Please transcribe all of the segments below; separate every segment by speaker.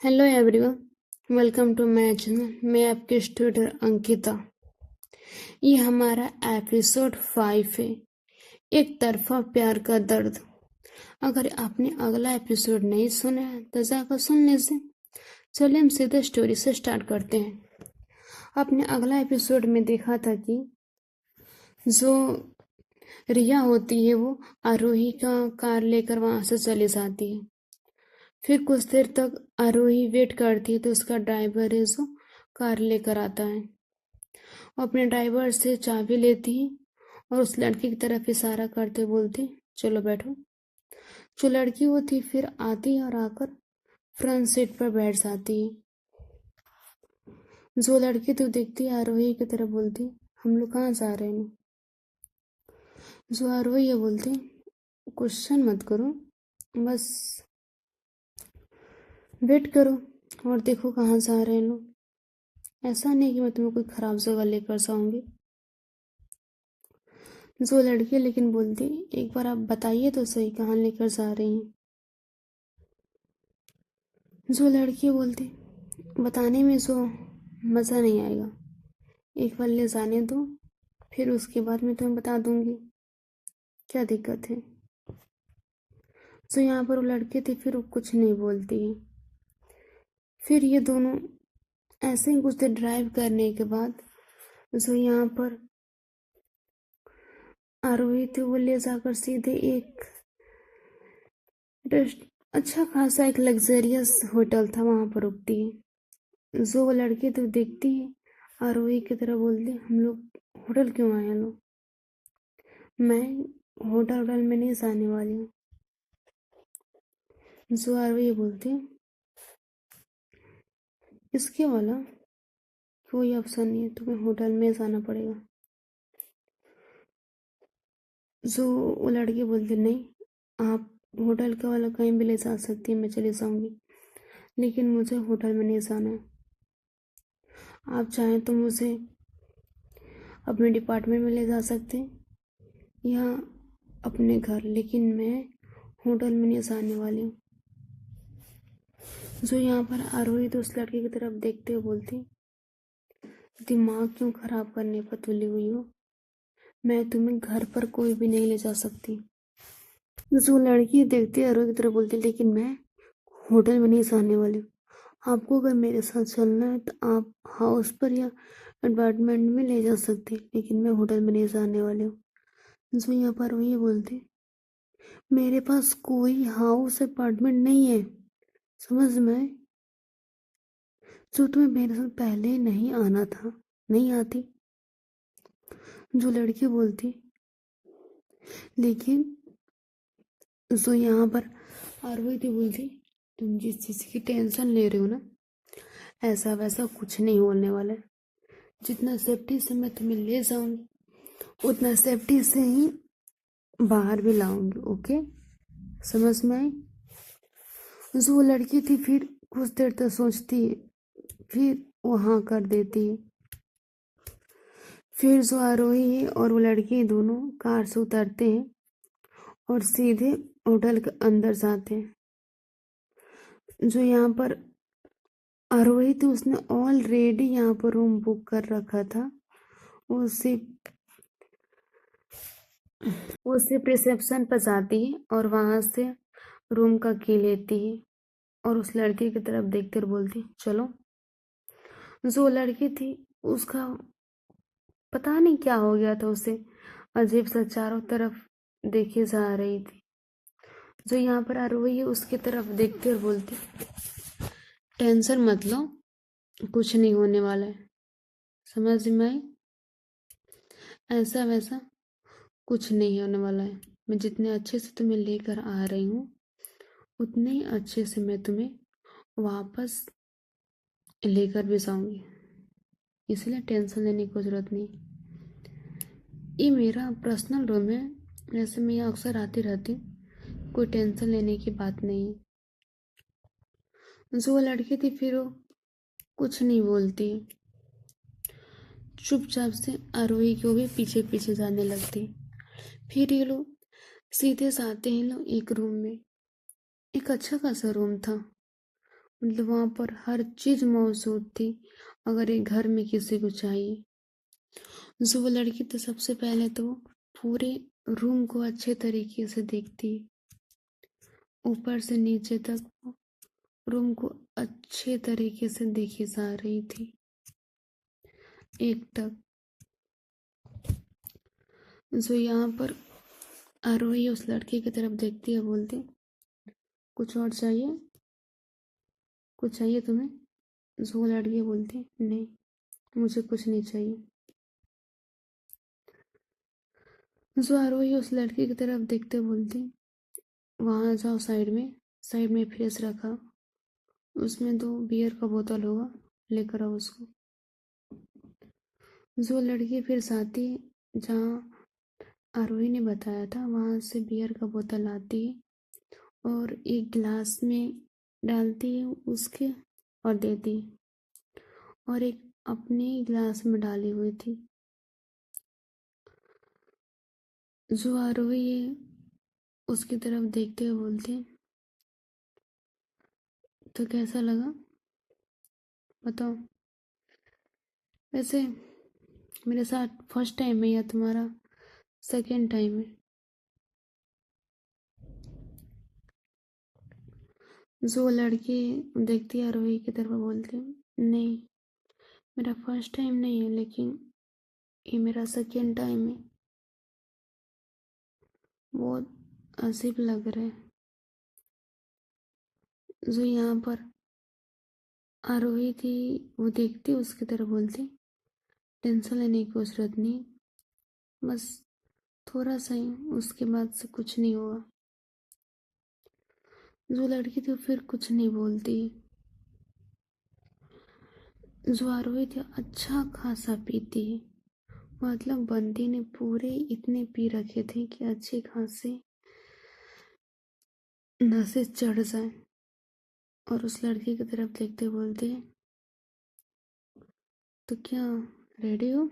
Speaker 1: Hello everyone, welcome to my channel. मैं आपकी student Ankita. ये हमारा एपिसोड 5 है, एक तरफा प्यार का दर्द। अगर आपने अगला एपिसोड नहीं सुना है तो जाकर सुन लीजिए। चलिए हम सीधे स्टोरी से स्टार्ट करते हैं। आपने अगला एपिसोड में देखा था कि जो रिया होती है वो आरोही का कार लेकर वहां से चली जाती है। फिर कुछ देर तक आरोही वेट करती है तो उसका ड्राइवर है जो कार लेकर आता है। वो अपने ड्राइवर से चाबी लेती है और उस लड़की की तरफ इशारा करते बोलती, चलो बैठो। जो लड़की होती फिर आती और आकर फ्रंट सीट पर बैठ जाती है। जो लड़की तो देखती आरोही की तरफ बोलती, हम लोग कहाँ जा रहे हैं। जो आरोही है बोलती, क्वेश्चन मत करो, बस वेट करो और देखो कहाँ जा रहे हैं लोग। ऐसा नहीं कि मैं तुम्हें कोई खराब जगह लेकर जाऊंगी। जो लड़की लेकिन बोलती, एक बार आप बताइए तो सही कहाँ लेकर जा रही हैं। जो लड़की बोलती, बताने में जो मज़ा नहीं आएगा, एक बार ले जाने दो, फिर उसके बाद मैं तुम्हें बता दूंगी क्या दिक्कत है। जो यहाँ पर वो लड़के थे फिर वो कुछ नहीं बोलती है। फिर ये दोनों ऐसे ही कुछ देर ड्राइव करने के बाद जो यहाँ पर आरोही थे वो ले जाकर सीधे एक अच्छा खासा एक लग्जरियस होटल था वहां पर रुकती है। जो वो लड़की तो देखती है आरोही की तरह बोलती, हम लोग होटल क्यों आए हैं लोग, मैं होटल में नहीं जाने वाली हूँ। जो आरोही बोलती, इसके वाला कोई ऑप्शन नहीं है, तुम्हें होटल में जाना पड़ेगा। जो वो लड़की बोलती, नहीं आप होटल के वाला कहीं भी ले जा सकती है, मैं चली जाऊंगी, लेकिन मुझे होटल में नहीं जाना है। आप चाहें तो मुझे अपने डिपार्टमेंट में ले जा सकते हैं या अपने घर, लेकिन मैं होटल में नहीं जाने वाली हूँ। जो यहाँ पर आरोही तो उस लड़की की तरफ देखते हुए बोलती, दिमाग क्यों खराब करने पर तुली हुई हो, मैं तुम्हें घर पर कोई भी नहीं ले जा सकती। जो लड़की देखती है आरोही की तरफ बोलती, लेकिन मैं होटल में नहीं जाने वाली हूँ। आपको अगर मेरे साथ चलना है तो आप हाउस पर या अपार्टमेंट में ले जा सकते हैं, लेकिन मैं होटल में नहीं जाने वाली हूँ। जो यहाँ पर वही बोलते, मेरे पास कोई हाउस अपार्टमेंट नहीं है, समझ में। जो तुम्हें मेरे साथ पहले नहीं आना था, नहीं आती। जो लड़की बोलती, लेकिन जो यहाँ पर आरोही थी बोलती, तुम जिस चीज़ की टेंशन ले रहे हो ना, ऐसा वैसा कुछ नहीं होने वाला है। जितना सेफ्टी से मैं तुम्हें ले जाऊंगी उतना सेफ्टी से ही बाहर भी लाऊंगी, ओके, समझ में आई। जो वो लड़की थी फिर कुछ देर तक सोचती है, फिर वो हाँ कर देती है। फिर जो आरोही है और वो लड़की दोनों कार से उतरते हैं और सीधे होटल के अंदर जाते हैं। जो यहाँ पर आरोही थी उसने ऑलरेडी यहाँ पर रूम बुक कर रखा था। वो सिर्फ रिसेप्शन पर जाती है और वहां से रूम का की लेती है और उस लड़की की तरफ देखकर बोलती, चलो। जो लड़की थी उसका पता नहीं क्या हो गया था, उसे अजीब सा चारों तरफ देखे जा रही थी। जो यहाँ पर आरोही है उसकी तरफ देखते और बोलती, टेंशन मत लो, कुछ नहीं होने वाला है, समझ में आई। ऐसा वैसा कुछ नहीं होने वाला है। मैं जितने अच्छे से तुम्हें लेकर आ रही हूँ उतने ही अच्छे से मैं तुम्हें वापस लेकर भी जाऊंगी, इसलिए टेंशन लेने की जरूरत नहीं। ये मेरा पर्सनल रूम है, ऐसे मैं यहाँ अक्सर आती रहती हूँ, कोई टेंशन लेने की बात नहीं है। जो वो लड़की थी फिर वो कुछ नहीं बोलती, चुपचाप से आरोही को भी पीछे पीछे जाने लगती। फिर ये लोग सीधे जाते हैं लोग एक रूम में। एक अच्छा खासा रूम था, मतलब वहाँ पर हर चीज़ मौजूद थी अगर एक घर में किसी को चाहिए। जो वो लड़की तो सबसे पहले तो पूरे रूम को अच्छे तरीके से देखती, ऊपर से नीचे तक रूम को अच्छे तरीके से देखी जा रही थी। एक तक जो यहाँ पर आरोही उस लड़की की तरफ देखती है, बोलती, कुछ और चाहिए? कुछ चाहिए तुम्हें? जो लड़की बोलती, नहीं मुझे कुछ नहीं चाहिए। जो आरोही उस लड़की की तरफ देखते बोलती, वहाँ जाओ, साइड में फ्रिज रखा, उसमें 2 बियर का बोतल होगा, लेकर आओ उसको। जो लड़की फिर जाती जहाँ आरोही ने बताया था, वहाँ से बियर का बोतल आती है और एक गिलास में डालती है उसके और देती है, और एक अपने गिलास में डाली हुई थी। जो आरोही है उसकी तरफ देखते हुए बोलते, तो कैसा लगा बताओ? वैसे मेरे साथ फर्स्ट टाइम है या तुम्हारा सेकेंड टाइम है? जो लड़की देखती है आरोही की तरफ बोलती, नहीं मेरा फर्स्ट टाइम नहीं है, लेकिन ये मेरा सेकेंड टाइम है। बहुत अजीब लग रहा है। जो यहाँ पर आरोही थी वो देखती उसकी तरफ बोलती, टेंशन लेने की कोई जरूरत नहीं, बस थोड़ा सा ही, उसके बाद से कुछ नहीं होगा। जो लड़की थी फिर कुछ नहीं बोलती। जो आरोही थी अच्छा खासा पीती है, मतलब बंदी ने पूरे इतने पी रखे थे कि अच्छे खासे नशे चढ़ जाए। और उस लड़की की तरफ देखते बोलते, तो क्या रेडी हो?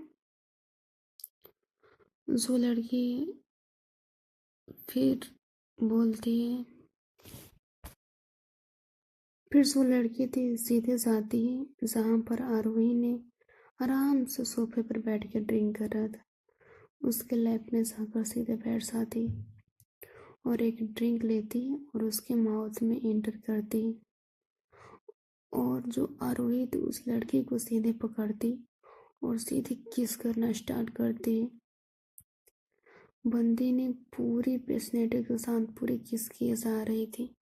Speaker 1: जो लड़की फिर बोलती है, फिर जो लड़की थी सीधे जाती है जहाँ पर आरोही ने आराम से सोफे पर बैठ के ड्रिंक कर रहा था, उसके लैप में जाकर सीधे बैठ जाती और एक ड्रिंक लेती और उसके माउथ में एंटर करती, और जो आरोही थी उस लड़की को सीधे पकड़ती और सीधे किस करना स्टार्ट करती। बंदी ने पूरी पर्सनैलिटी के साथ पूरी किस किए जा रही थी।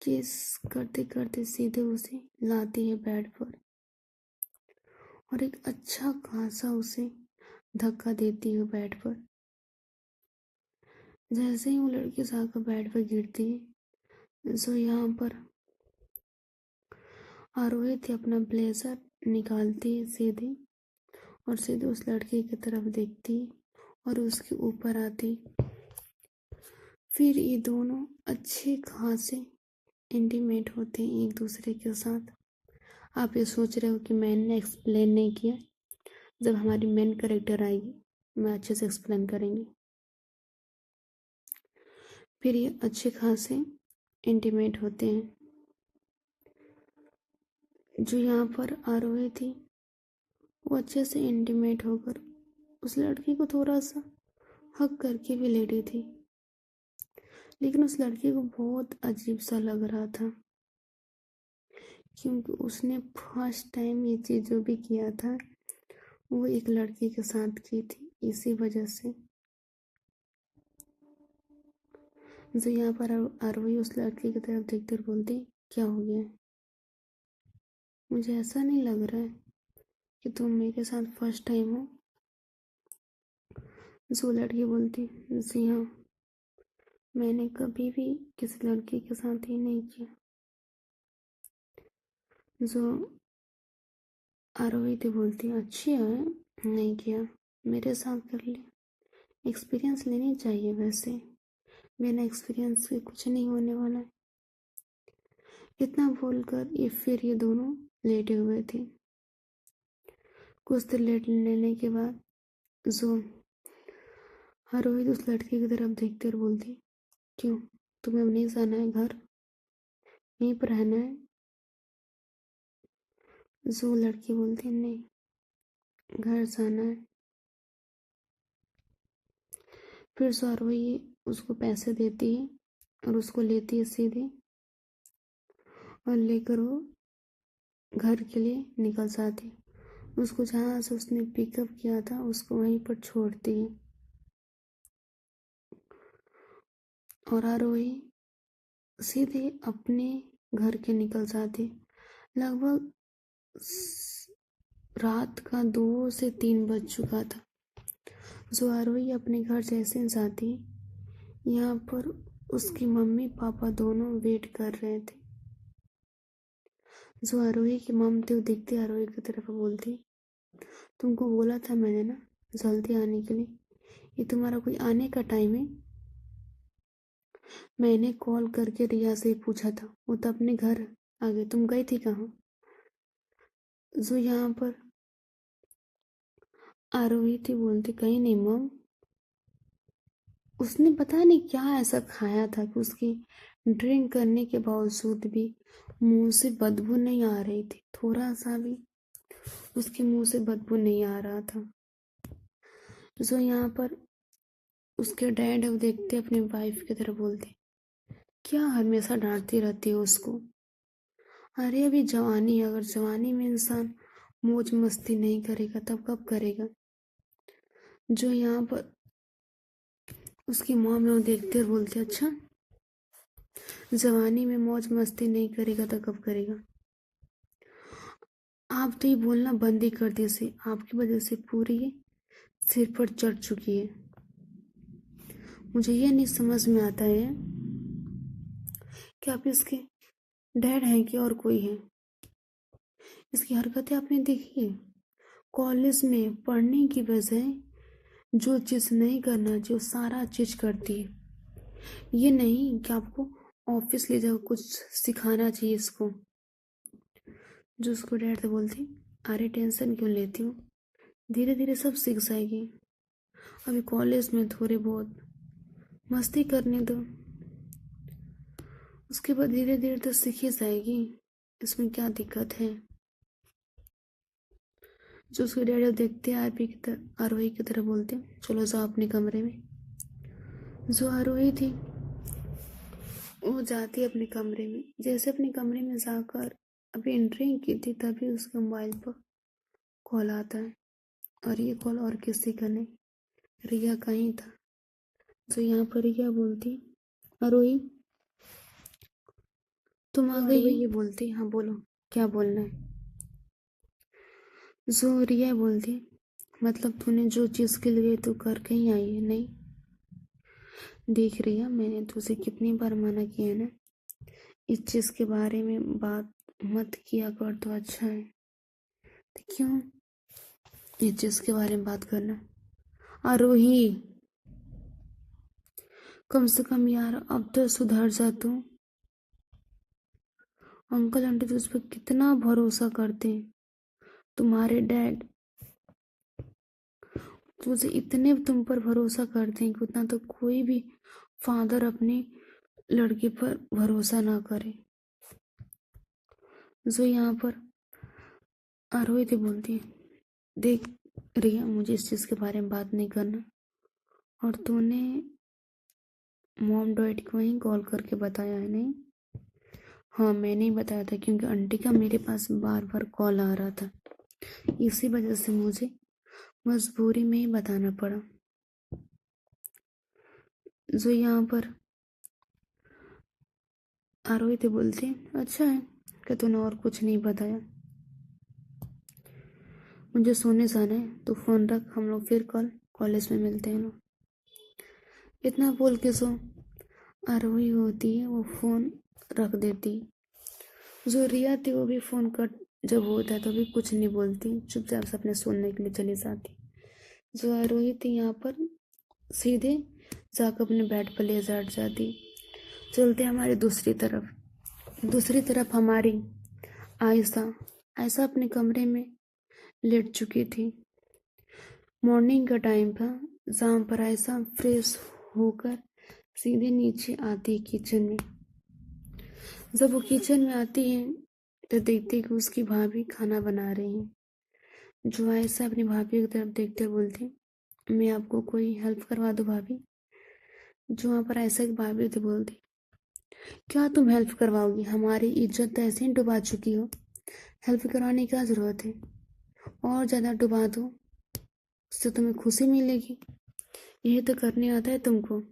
Speaker 1: किस करते करते सीधे उसे लाती है बेड पर और एक अच्छा खासा उसे धक्का देती है बेड पर। जैसे ही वो लड़की जाकर बेड पर गिरती है, जो यहाँ पर आरोही थी अपना ब्लेजर निकालती है सीधे और सीधे उस लड़की की तरफ देखती और उसके ऊपर आती। फिर ये दोनों अच्छे खासे इंटीमेट होते हैं एक दूसरे के साथ। आप ये सोच रहे हो कि मैंने एक्सप्लेन नहीं किया? जब हमारी मेन कैरेक्टर आएगी मैं अच्छे से एक्सप्लेन करेंगे। फिर ये अच्छे खासे इंटीमेट होते हैं। जो यहाँ पर आरोही थी वो अच्छे से इंटीमेट होकर उस लड़की को थोड़ा सा हक करके भी लेटी थी, लेकिन उस लड़की को बहुत अजीब सा लग रहा था, क्योंकि उसने फर्स्ट टाइम ये चीज़ जो भी किया था वो एक लड़की के साथ की थी। इसी वजह से जो यहाँ पर आरोही उस लड़की की तरफ देखते बोलती, क्या हो गया? मुझे ऐसा नहीं लग रहा है कि तुम मेरे साथ फर्स्ट टाइम हो। जो लड़की बोलती, जी हाँ मैंने कभी भी किसी लड़की के साथ ये नहीं किया। जो आरोही थी बोलती, अच्छी है, नहीं किया, मेरे साथ कर लिया। एक्सपीरियंस लेनी चाहिए, वैसे बिना एक्सपीरियंस के कुछ नहीं होने वाला है। इतना बोलकर फिर ये दोनों लेटे हुए थे। कुछ देर लेट लेने के बाद जो रोहित उस लड़की की तरफ देखते और बोलती, क्यों तुम्हें अब नहीं जाना है घर, यहीं पर रहना है? जो लड़की बोलती नहीं, घर जाना है। फिर आरोही उसको पैसे देती है और उसको लेती है सीधे और लेकर वो घर के लिए निकल जाती है। उसको जहाँ से उसने पिकअप किया था उसको वहीं पर छोड़ती है और आरोही सीधे अपने घर के निकल जाती। लगभग रात का 2 से 3 बज चुका था। जो आरोही अपने घर जैसे जाती, यहाँ पर उसकी मम्मी पापा दोनों वेट कर रहे थे। जो आरोही की मम थी वो देखती आरोही की तरफ बोलती, तुमको बोला था मैंने ना जल्दी आने के लिए, ये तुम्हारा कोई आने का टाइम है? मैंने कॉल करके रिया से पूछा था, वो तो अपने घर आ गई, तुम गई थी कहाँ? जो यहाँ पर आरोही थी बोलती, कहीं नहीं मम, उसने पता नहीं क्या ऐसा खाया था कि उसकी ड्रिंक करने के बावजूद भी मुंह से बदबू नहीं आ रही थी, थोड़ा सा भी उसके मुंह से बदबू नहीं आ रहा था। जो यहाँ पर उसके डैड वो देखते अपनी वाइफ की तरफ बोलते, क्या हमेशा डांटती रहती है उसको? अरे अभी जवानी है, अगर जवानी में इंसान मौज मस्ती नहीं करेगा तब कब करेगा? जो यहाँ पर उसकी मॉम लोग देखते और बोलते, अच्छा जवानी में मौज मस्ती नहीं करेगा तो कब करेगा? आप तो ये बोलना बंद ही कर दीजिए, आपकी वजह से पूरी सिर पर चढ़ चुकी है। मुझे ये नहीं समझ में आता है कि आप इसके डैड हैं कि और कोई है। इसकी हरकतें आपने देखी है, कॉलेज में पढ़ने की बजाय जो चीज़ नहीं करना चाहिए वो सारा चीज़ करती है। ये नहीं कि आपको ऑफिस ले जाओ कुछ सिखाना चाहिए इसको। जो उसको डैड से बोलती, अरे टेंशन क्यों लेती हूँ, धीरे धीरे सब सीख जाएगी, अभी कॉलेज में थोड़े बहुत मस्ती करने दो, उसके बाद धीरे धीरे तो सीख ही जाएगी, इसमें क्या दिक्कत है? जो उसके डैडी देखते आरोही की तरह बोलते, चलो जाओ अपने कमरे में। जो आरोही थी वो जाती अपने कमरे में, जैसे अपने कमरे में जाकर अभी एंट्री की थी तभी उसके मोबाइल पर कॉल आता है और ये कॉल और किसी का नहीं, रिया का ही था। जो यहाँ पर रिया बोलती, आरोही तुम आ गई? ये बोलती, हाँ बोलो क्या बोलना है? जो रिया बोलती, मतलब तूने जो चीज़ के लिए तू कर कहीं आई है? नहीं देख रिया, मैंने तुझे कितनी बार मना किया ना, इस चीज़ के बारे में बात मत किया कर तो अच्छा है। तो क्यों इस चीज़ के बारे में बात करना? आरोही कम से कम यार अब तो सुधर जा तू। अंकल आंटी तुझ पर कितना भरोसा करते हैं, तुम्हारे डैड तुझे इतने तुम पर भरोसा करते हैं कि उतना तो कोई भी फादर अपने लड़के पर भरोसा ना करे। जो यहाँ पर आरोही थी बोलती है, देख रिया, मुझे इस चीज़ के बारे में बात नहीं करना, और तूने मॉम डैड को ही कॉल करके बताया है? नहीं हाँ मैंने ही बताया था, क्योंकि आंटी का मेरे पास बार बार कॉल आ रहा था, इसी वजह से मुझे मजबूरी में ही बताना पड़ा। जो यहाँ पर आरोही थी बोलती, अच्छा है कि तूने और कुछ नहीं बताया, मुझे सोने जाना है, तो फ़ोन रख, हम लोग फिर कल कॉलेज में मिलते हैं लोग। इतना बोल के सो आरोही होती है वो फ़ोन रख देती। जो रिया थी वो भी फ़ोन कट जब होता है तो भी कुछ नहीं बोलती, चुपचाप से अपने सोने के लिए चली जाती। जो आरोही थी यहाँ पर सीधे जाकर अपने बेड पर ले जाती। चलते हमारी दूसरी तरफ हमारी आयशा आयशा अपने कमरे में लेट चुकी थी। मॉर्निंग का टाइम था, जहाँ पर आयशा फ्रेश होकर सीधे नीचे आती है किचन में। जब वो किचन में आती है तो देखती कि उसकी भाभी खाना बना रही हैं। जो आयशा अपनी भाभी की तरफ देखते हुए बोलती, मैं आपको कोई हेल्प करवा दूँ भाभी? जो वहाँ पर आयशा की भाभी थी बोलती, क्या तुम हेल्प करवाओगी? हमारी इज्जत तो ऐसे ही डुबा चुकी हो, हेल्प करवाने की क्या ज़रूरत है? और ज़्यादा डुबा दो, उससे तुम्हें खुशी मिलेगी। यही तो करने आता है तुमको।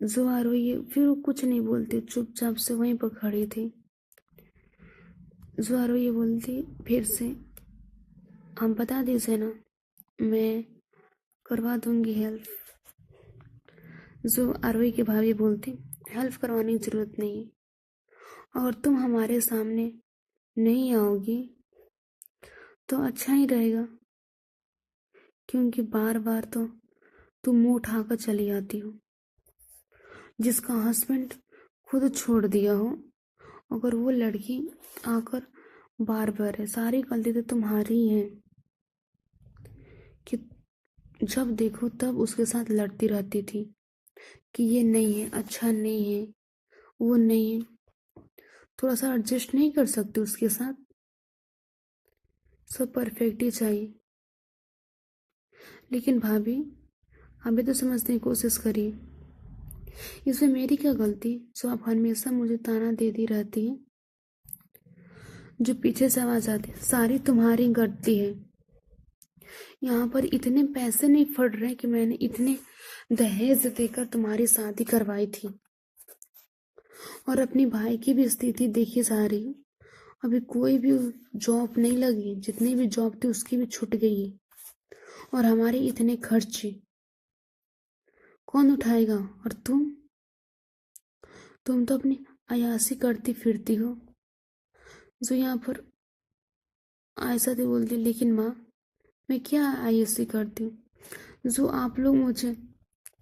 Speaker 1: जुआ रोई, फिर वो कुछ नहीं बोलती, चुपचाप से वहीं पर खड़ी थी। जुआ रोई बोलती फिर से, हम बता दीजिए ना, मैं करवा दूंगी हेल्प। जो आरोही की भाभी बोलती, हेल्प करवाने की ज़रूरत नहीं है, और तुम हमारे सामने नहीं आओगी तो अच्छा ही रहेगा, क्योंकि बार बार तो तुम मुंह उठाकर चली आती हो। जिसका हस्बैंड खुद छोड़ दिया हो, अगर वो लड़की आकर बार बार है, सारी गलती तो तुम्हारी ही है कि जब देखो तब उसके साथ लड़ती रहती थी कि ये नहीं है, अच्छा नहीं है, वो नहीं है। थोड़ा सा एडजस्ट नहीं कर सकते उसके साथ? सब परफेक्ट ही चाहिए। लेकिन भाभी, अभी तो समझने की कोशिश करिए, इसमें मेरी क्या गलती जो आप हमेशा मुझे ताना देती रहती हैं? जो पीछे से आवाज आती है, सारी तुम्हारी गलती है। यहाँ पर इतने पैसे नहीं फट रहे कि मैंने इतने दहेज देकर तुम्हारी शादी करवाई थी, और अपनी भाई की भी स्थिति देखी जा रही हूँ। अभी कोई भी जॉब नहीं लगी, जितनी भी जॉब थी उसकी भी छूट गई है, और हमारे इतने खर्चे कौन उठाएगा? और तुम तो अपनी अयासी करती फिरती हो। जो यहाँ पर आयशा थी बोलती, लेकिन माँ, मैं क्या अयासी करती हूँ? जो आप लोग मुझे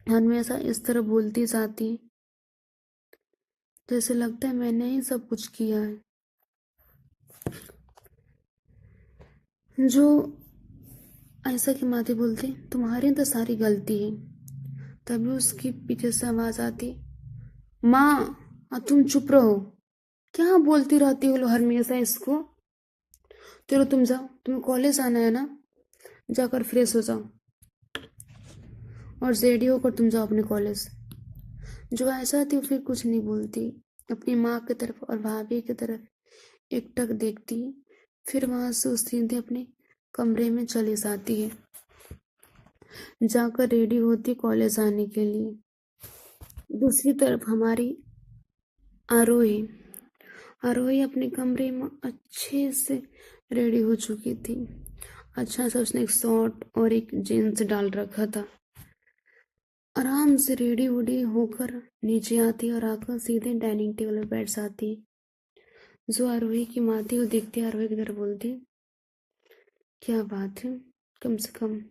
Speaker 1: हमेशा इस तरह बोलती जाती हैं, जैसे लगता है मैंने ही सब कुछ किया है। जो आयशा की माँ थी बोलती, तुम्हारी तो सारी गलती है। तभी उसकी पीछे से आवाज आती, माँ, तुम चुप रहो, क्या बोलती रहती हो हमेशा इसको? चलो तुम जाओ, तुम्हें कॉलेज आना है ना, जाकर फ्रेश हो जाओ और रेडी होकर तुम जाओ अपने कॉलेज। जो ऐसा थी फिर कुछ नहीं बोलती, अपनी माँ की तरफ और भाभी की तरफ एकटक देखती, फिर वहां से उस सीधे अपने कमरे में चली जाती है, जाकर रेडी होती कॉलेज आने के लिए। दूसरी तरफ हमारी आरोही आरोही अपने कमरे में अच्छे से रेडी हो चुकी थी। अच्छा सा उसने एक शॉर्ट और एक जीन्स डाल रखा था। आराम से रेडी वडी होकर नीचे आती और आकर सीधे डाइनिंग टेबल पर बैठ जाती। जो आरोही की माँ थी वो देखती, आरोही की तरफ बोलती, क्या बात है, कम से कम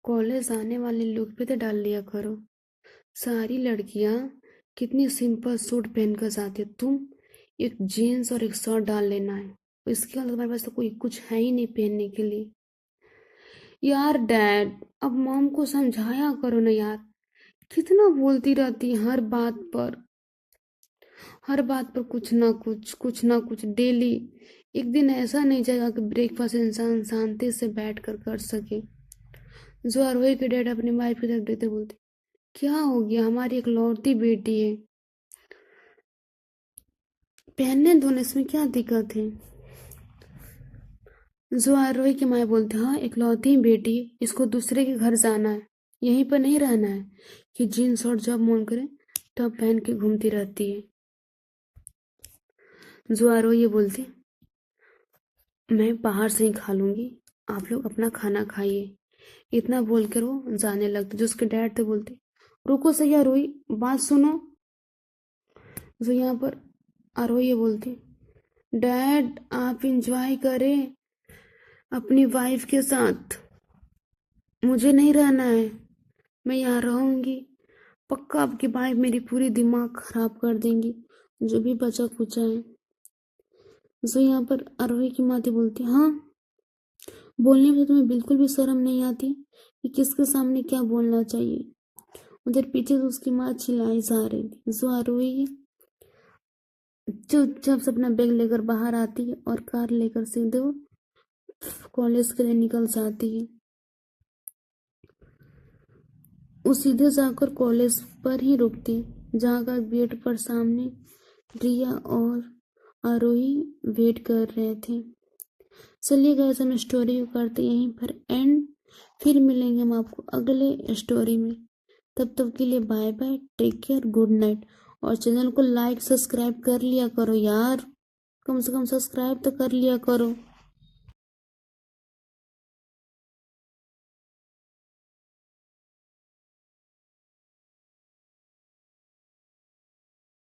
Speaker 1: कॉलेज आने वाले लुक पे तो डाल लिया करो। सारी लड़कियां कितनी सिंपल सूट पहन कर जाती है, तुम एक जीन्स और एक शर्ट डाल लेना है, इसके अलावा तुम्हारे पास तो कोई कुछ है ही नहीं पहनने के लिए। यार डैड, अब मॉम को समझाया करो ना यार, कितना बोलती रहती है हर बात पर, हर बात पर कुछ ना कुछ डेली। एक दिन ऐसा नहीं जाएगा कि ब्रेकफास्ट इंसान शांति से बैठ कर सके। जो आरोही के डैड अपनी वाइफ की तरफ देखते बोलते, क्या हो गया, हमारी एक लौती बेटी है, पहनने दो ना, इसमें क्या दिक्कत है? जो आरोही की माँ बोलते, हाँ इकलौती बेटी, इसको दूसरे के घर जाना है, यहीं पर नहीं रहना है कि जीन्स और जब मन करे तब पहन के घूमती रहती है। जो आरोही ये बोलती, मैं बाहर से ही खा लूंगी, आप लोग अपना खाना खाइए। इतना बोलकर वो जाने लगती। जो उसके डैड थे बोलते, रुको सही आरोही, बात सुनो। जो यहाँ पर आरोही ये बोलती, डैड आप इंजॉय करें अपनी वाइफ के साथ, मुझे नहीं रहना है, मैं यहाँ रहूंगी, पक्का आपकी वाइफ मेरी पूरी दिमाग खराब कर देंगी, जो भी बचा कुचा है। जो यहाँ पर आरोही की माती बोलती, हाँ, बोलने में तुम्हें बिल्कुल भी शर्म नहीं आती कि किसके सामने क्या बोलना चाहिए? उधर पीछे तो उसकी माँ चिल्लाई जा रही थी। जो आरोही चुपचाप से अपना बैग लेकर बाहर आती है और कार लेकर सीधे वो कॉलेज के लिए निकल जाती है। वो सीधे जाकर कॉलेज पर ही रुकती है, जहाँ का गेट पर सामने रिया और आरोही वेट कर रहे थे। चलिए गाइस, हम स्टोरी को करते यहीं पर एंड। फिर मिलेंगे हम आपको अगले स्टोरी में। तब तक के लिए bye bye, take care, good night. और चैनल को लाइक सब्सक्राइब कर लिया करो यार, कम से कम सब्सक्राइब तो कर लिया करो।